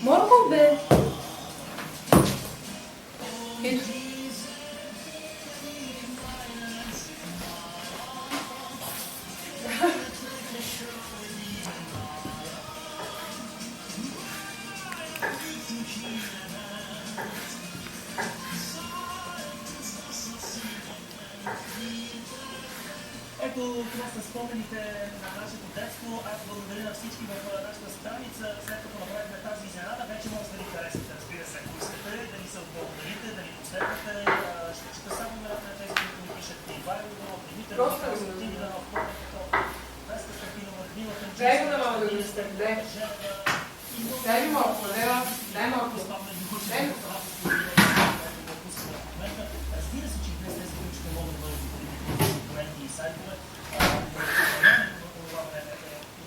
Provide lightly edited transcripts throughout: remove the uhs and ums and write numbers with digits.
Morgen be. Hiç. Ето, това са спомените на нашето детство. Аз благодаря на всички в нашата страница. След като направихме тази изненада, вече може да ни харесате, разбира се, ако искате, да ни се отблагодарите, да ни последвате. Ще чета само имената на тези, които ми пишат Ивайло, Димитър, Константин Иванов, Веска Стефинова, Людмила Пенчева, Дай го на малко да сте, дай. Дай ми малко, дай малко. Дай ми малко. Разбира се, че днес тези които ще могат да бъдат документи и сайтове.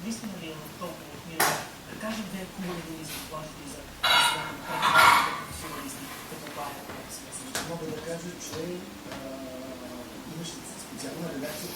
Наистина ли е толкова отмирано? Да кажем да е хубаво да ни заплащате и за професионалисти, като баба, като смесен. Мога да кажа, че имаше специална редакция,